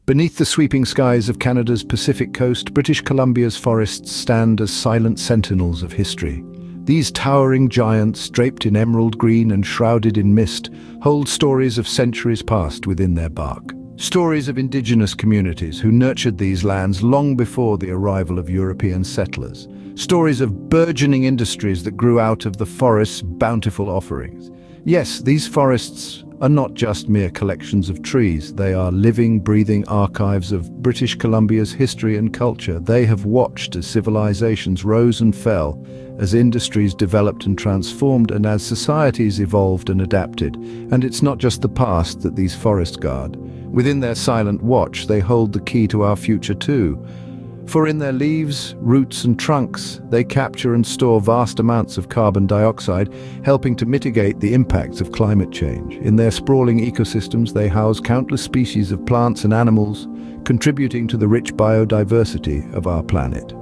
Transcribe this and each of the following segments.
Beneath the sweeping skies of Canada's Pacific coast, British Columbia's forests stand as silent sentinels of history. These towering giants, draped in emerald green and shrouded in mist, hold stories of centuries past within their bark. Stories of indigenous communities who nurtured these lands long before the arrival of European settlers. Stories of burgeoning industries that grew out of the forest's bountiful offerings. Yes, these forests are not just mere collections of trees. They are living, breathing archives of British Columbia's history and culture. They have watched as civilizations rose and fell, as industries developed and transformed, and as societies evolved and adapted. And it's not just the past that these forests guard. Within their silent watch, they hold the key to our future too. For in their leaves, roots and trunks, they capture and store vast amounts of carbon dioxide, helping to mitigate the impacts of climate change. In their sprawling ecosystems, they house countless species of plants and animals, contributing to the rich biodiversity of our planet.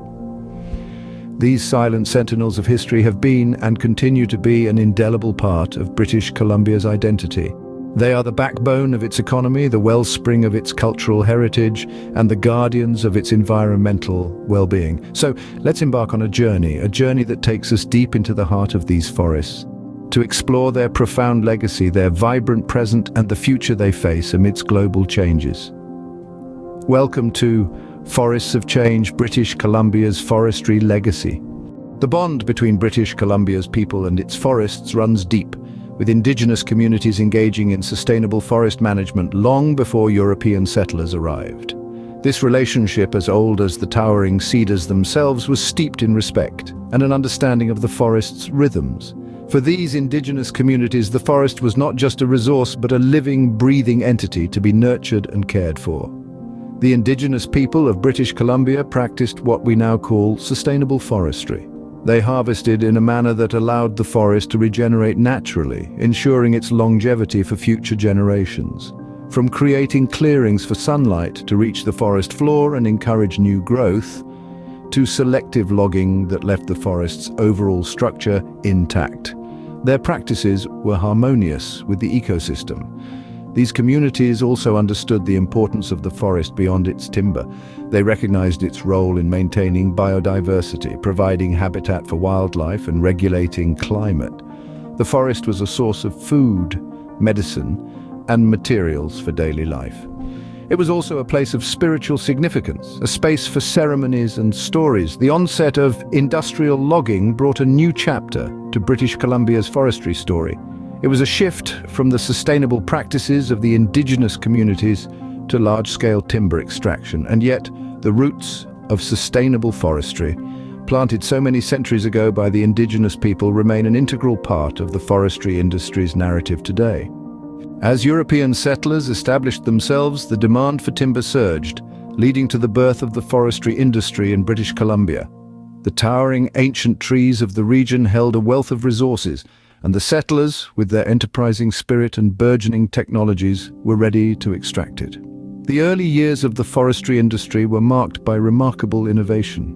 These silent sentinels of history have been and continue to be an indelible part of British Columbia's identity. They are the backbone of its economy, the wellspring of its cultural heritage, and the guardians of its environmental well-being. So let's embark on a journey that takes us deep into the heart of these forests, to explore their profound legacy, their vibrant present, and the future they face amidst global changes. Welcome to Forests of Change, British Columbia's forestry legacy. The bond between British Columbia's people and its forests runs deep, with indigenous communities engaging in sustainable forest management long before European settlers arrived. This relationship, as old as the towering cedars themselves, was steeped in respect and an understanding of the forest's rhythms. For these indigenous communities, the forest was not just a resource but a living, breathing entity to be nurtured and cared for. The indigenous people of British Columbia practiced what we now call sustainable forestry. They harvested in a manner that allowed the forest to regenerate naturally, ensuring its longevity for future generations. From creating clearings for sunlight to reach the forest floor and encourage new growth, to selective logging that left the forest's overall structure intact. Their practices were harmonious with the ecosystem. These communities also understood the importance of the forest beyond its timber. They recognized its role in maintaining biodiversity, providing habitat for wildlife, and regulating climate. The forest was a source of food, medicine, and materials for daily life. It was also a place of spiritual significance, a space for ceremonies and stories. The onset of industrial logging brought a new chapter to British Columbia's forestry story. It was a shift from the sustainable practices of the indigenous communities to large-scale timber extraction, and yet the roots of sustainable forestry, planted so many centuries ago by the indigenous people, remain an integral part of the forestry industry's narrative today. As European settlers established themselves, the demand for timber surged, leading to the birth of the forestry industry in British Columbia. The towering ancient trees of the region held a wealth of resources, and the settlers, with their enterprising spirit and burgeoning technologies, were ready to extract it. The early years of the forestry industry were marked by remarkable innovation.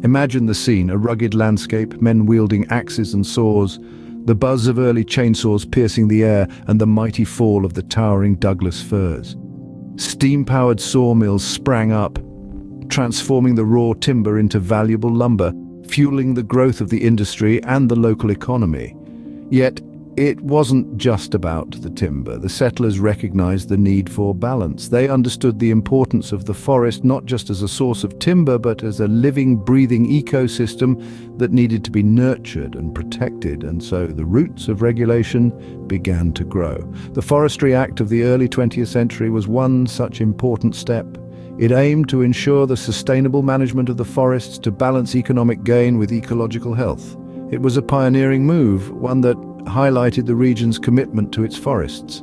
Imagine the scene: a rugged landscape, men wielding axes and saws, the buzz of early chainsaws piercing the air, and the mighty fall of the towering Douglas firs. Steam-powered sawmills sprang up, transforming the raw timber into valuable lumber, fueling the growth of the industry and the local economy. Yet, it wasn't just about the timber. The settlers recognized the need for balance. They understood the importance of the forest not just as a source of timber, but as a living, breathing ecosystem that needed to be nurtured and protected, and so the roots of regulation began to grow. The Forestry Act of the early 20th century was one such important step. It aimed to ensure the sustainable management of the forests to balance economic gain with ecological health. It was a pioneering move, one that highlighted the region's commitment to its forests.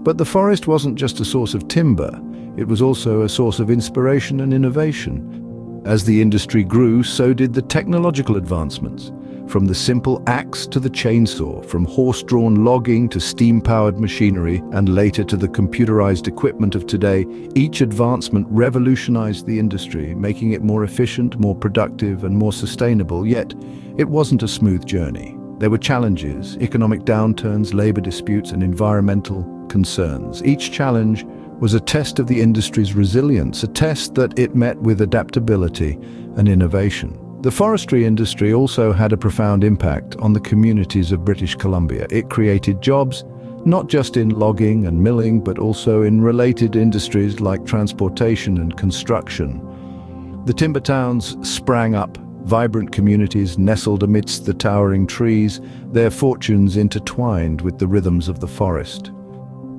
But the forest wasn't just a source of timber, it was also a source of inspiration and innovation. As the industry grew, so did the technological advancements. From the simple axe to the chainsaw, from horse-drawn logging to steam-powered machinery, and later to the computerized equipment of today, each advancement revolutionized the industry, making it more efficient, more productive, and more sustainable. Yet, it wasn't a smooth journey. There were challenges: economic downturns, labor disputes, and environmental concerns. Each challenge was a test of the industry's resilience, a test that it met with adaptability and innovation. The forestry industry also had a profound impact on the communities of British Columbia. It created jobs, not just in logging and milling, but also in related industries like transportation and construction. The timber towns sprang up, vibrant communities nestled amidst the towering trees, their fortunes intertwined with the rhythms of the forest.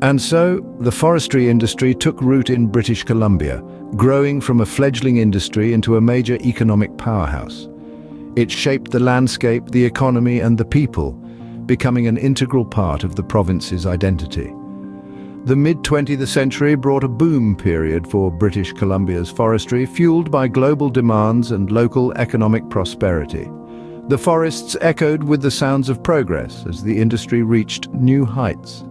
And so, the forestry industry took root in British Columbia, growing from a fledgling industry into a major economic powerhouse. It shaped the landscape, the economy, and the people, becoming an integral part of the province's identity. The mid-20th century brought a boom period for British Columbia's forestry, fueled by global demands and local economic prosperity. The forests echoed with the sounds of progress as the industry reached new heights.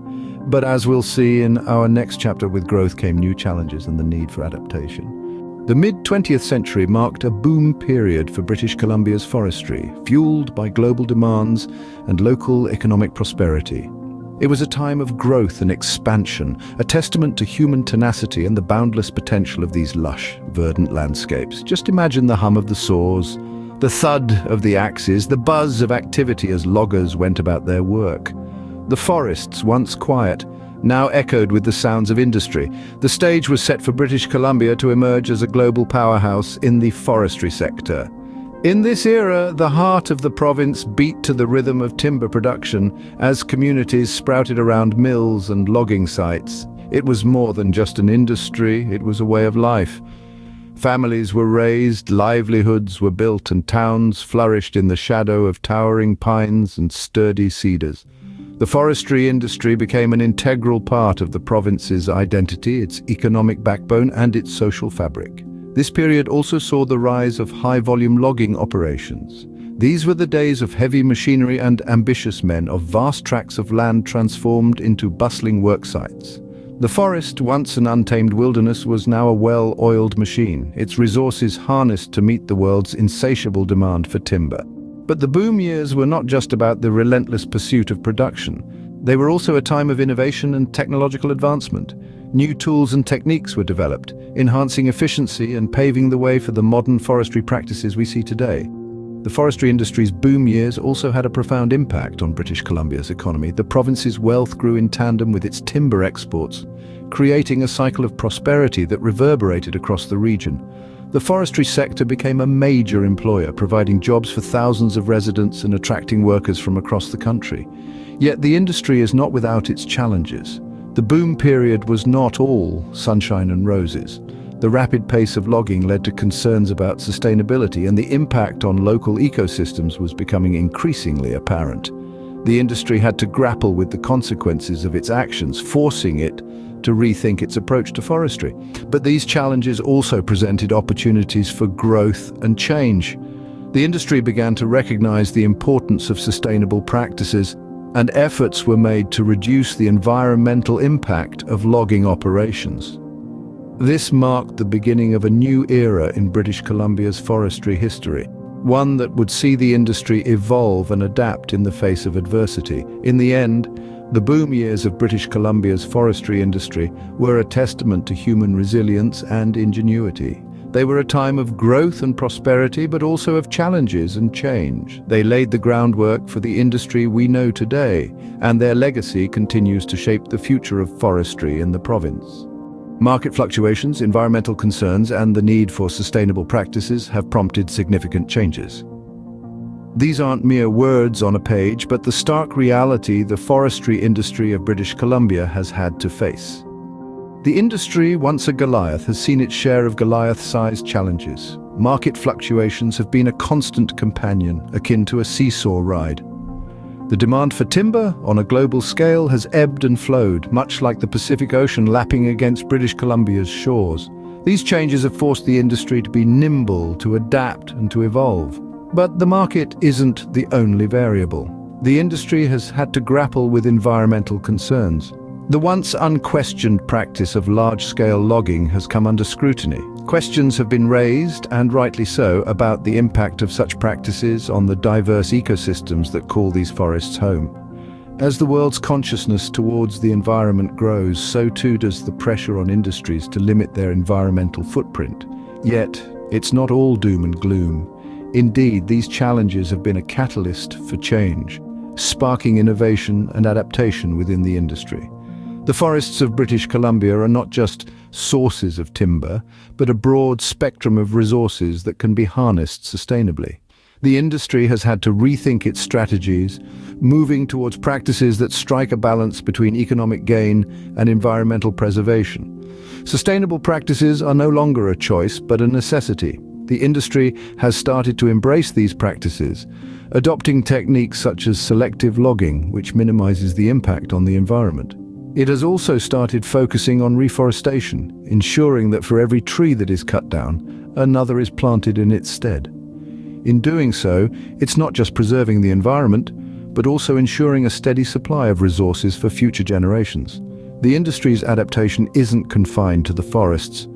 But as we'll see in our next chapter, with growth came new challenges and the need for adaptation. The mid-20th century marked a boom period for British Columbia's forestry, fueled by global demands and local economic prosperity. It was a time of growth and expansion, a testament to human tenacity and the boundless potential of these lush, verdant landscapes. Just imagine the hum of the saws, the thud of the axes, the buzz of activity as loggers went about their work. The forests, once quiet, now echoed with the sounds of industry. The stage was set for British Columbia to emerge as a global powerhouse in the forestry sector. In this era, the heart of the province beat to the rhythm of timber production as communities sprouted around mills and logging sites. It was more than just an industry, it was a way of life. Families were raised, livelihoods were built, and towns flourished in the shadow of towering pines and sturdy cedars. The forestry industry became an integral part of the province's identity, its economic backbone, and its social fabric. This period also saw the rise of high-volume logging operations. These were the days of heavy machinery and ambitious men, of vast tracts of land transformed into bustling work sites. The forest, once an untamed wilderness, was now a well-oiled machine, its resources harnessed to meet the world's insatiable demand for timber. But the boom years were not just about the relentless pursuit of production. They were also a time of innovation and technological advancement. New tools and techniques were developed, enhancing efficiency and paving the way for the modern forestry practices we see today. The forestry industry's boom years also had a profound impact on British Columbia's economy. The province's wealth grew in tandem with its timber exports, creating a cycle of prosperity that reverberated across the region. The forestry sector became a major employer, providing jobs for thousands of residents and attracting workers from across the country. Yet the industry is not without its challenges. The boom period was not all sunshine and roses. The rapid pace of logging led to concerns about sustainability, and the impact on local ecosystems was becoming increasingly apparent. The industry had to grapple with the consequences of its actions, forcing it to rethink its approach to forestry. But these challenges also presented opportunities for growth and change. The industry began to recognize the importance of sustainable practices, and efforts were made to reduce the environmental impact of logging operations. This marked the beginning of a new era in British Columbia's forestry history, one that would see the industry evolve and adapt in the face of adversity. In the end, the boom years of British Columbia's forestry industry were a testament to human resilience and ingenuity. They were a time of growth and prosperity, but also of challenges and change. They laid the groundwork for the industry we know today, and their legacy continues to shape the future of forestry in the province. Market fluctuations, environmental concerns, and the need for sustainable practices have prompted significant changes. These aren't mere words on a page, but the stark reality the forestry industry of British Columbia has had to face. The industry, once a Goliath, has seen its share of Goliath-sized challenges. Market fluctuations have been a constant companion, akin to a seesaw ride. The demand for timber, on a global scale, has ebbed and flowed, much like the Pacific Ocean lapping against British Columbia's shores. These changes have forced the industry to be nimble, to adapt, and to evolve. But the market isn't the only variable. The industry has had to grapple with environmental concerns. The once unquestioned practice of large-scale logging has come under scrutiny. Questions have been raised, and rightly so, about the impact of such practices on the diverse ecosystems that call these forests home. As the world's consciousness towards the environment grows, so too does the pressure on industries to limit their environmental footprint. Yet, it's not all doom and gloom. Indeed, these challenges have been a catalyst for change, sparking innovation and adaptation within the industry. The forests of British Columbia are not just sources of timber, but a broad spectrum of resources that can be harnessed sustainably. The industry has had to rethink its strategies, moving towards practices that strike a balance between economic gain and environmental preservation. Sustainable practices are no longer a choice, but a necessity. The industry has started to embrace these practices, adopting techniques such as selective logging, which minimizes the impact on the environment. It has also started focusing on reforestation, ensuring that for every tree that is cut down, another is planted in its stead. In doing so, it's not just preserving the environment, but also ensuring a steady supply of resources for future generations. The industry's adaptation isn't confined to the forests.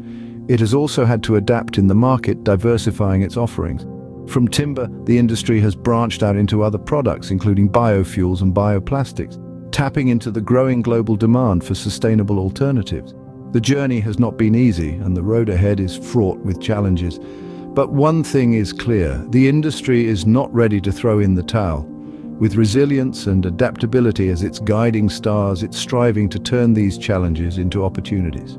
It has also had to adapt in the market, diversifying its offerings. From timber, the industry has branched out into other products, including biofuels and bioplastics, tapping into the growing global demand for sustainable alternatives. The journey has not been easy, and the road ahead is fraught with challenges. But one thing is clear, the industry is not ready to throw in the towel. With resilience and adaptability as its guiding stars, it's striving to turn these challenges into opportunities.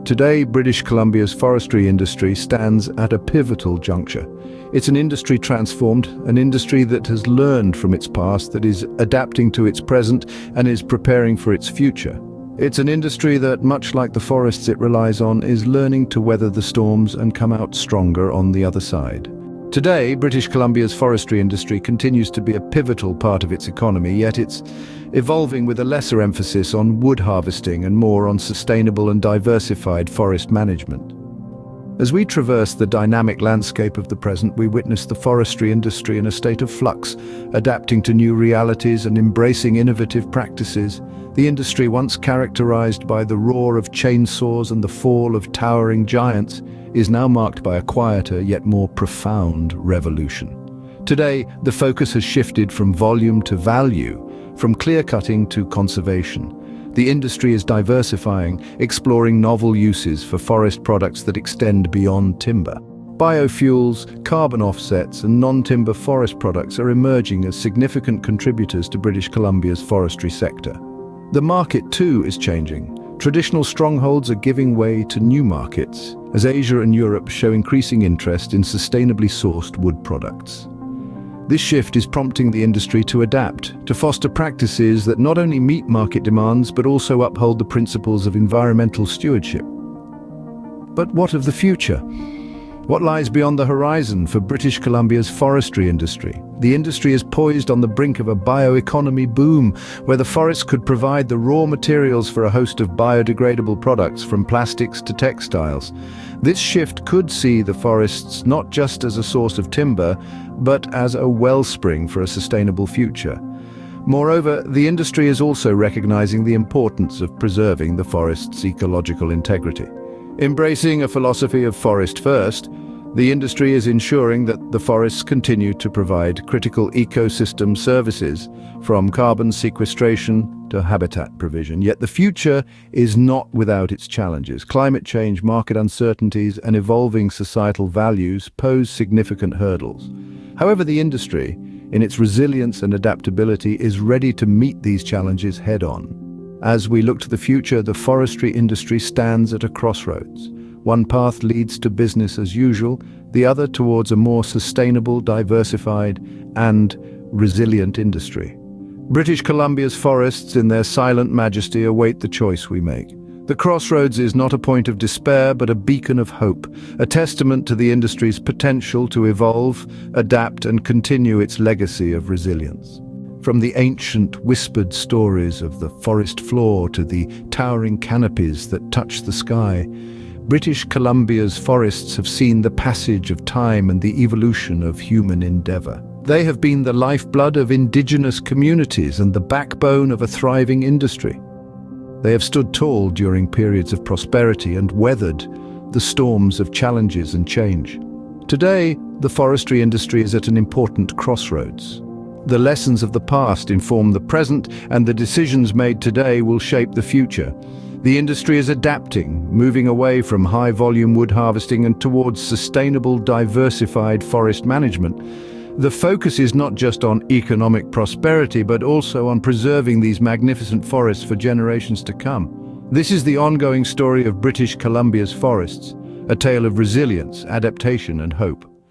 Today, British Columbia's forestry industry stands at a pivotal juncture. It's an industry transformed, an industry that has learned from its past, that is adapting to its present, and is preparing for its future. It's an industry that, much like the forests it relies on, is learning to weather the storms and come out stronger on the other side. Today, British Columbia's forestry industry continues to be a pivotal part of its economy, yet it's evolving with a lesser emphasis on wood harvesting and more on sustainable and diversified forest management. As we traverse the dynamic landscape of the present, we witness the forestry industry in a state of flux, adapting to new realities and embracing innovative practices. The industry, once characterized by the roar of chainsaws and the fall of towering giants, is now marked by a quieter yet more profound revolution. Today, the focus has shifted from volume to value, from clear-cutting to conservation. The industry is diversifying, exploring novel uses for forest products that extend beyond timber. Biofuels, carbon offsets, and non-timber forest products are emerging as significant contributors to British Columbia's forestry sector. The market, too, is changing. Traditional strongholds are giving way to new markets, as Asia and Europe show increasing interest in sustainably sourced wood products. This shift is prompting the industry to adapt, to foster practices that not only meet market demands but also uphold the principles of environmental stewardship. But what of the future? What lies beyond the horizon for British Columbia's forestry industry? The industry is poised on the brink of a bioeconomy boom, where the forests could provide the raw materials for a host of biodegradable products, from plastics to textiles. This shift could see the forests not just as a source of timber, but as a wellspring for a sustainable future. Moreover, the industry is also recognizing the importance of preserving the forest's ecological integrity. Embracing a philosophy of forest first, the industry is ensuring that the forests continue to provide critical ecosystem services, from carbon sequestration to habitat provision. Yet the future is not without its challenges. Climate change, market uncertainties, and evolving societal values pose significant hurdles. However, the industry, in its resilience and adaptability, is ready to meet these challenges head-on. As we look to the future, the forestry industry stands at a crossroads. One path leads to business as usual, the other towards a more sustainable, diversified, and resilient industry. British Columbia's forests, in their silent majesty, await the choice we make. The crossroads is not a point of despair, but a beacon of hope, a testament to the industry's potential to evolve, adapt, and continue its legacy of resilience. From the ancient whispered stories of the forest floor to the towering canopies that touch the sky, British Columbia's forests have seen the passage of time and the evolution of human endeavor. They have been the lifeblood of indigenous communities and the backbone of a thriving industry. They have stood tall during periods of prosperity and weathered the storms of challenges and change. Today, the forestry industry is at an important crossroads. The lessons of the past inform the present, and the decisions made today will shape the future. The industry is adapting, moving away from high-volume wood harvesting and towards sustainable, diversified forest management. The focus is not just on economic prosperity, but also on preserving these magnificent forests for generations to come. This is the ongoing story of British Columbia's forests, a tale of resilience, adaptation, and hope.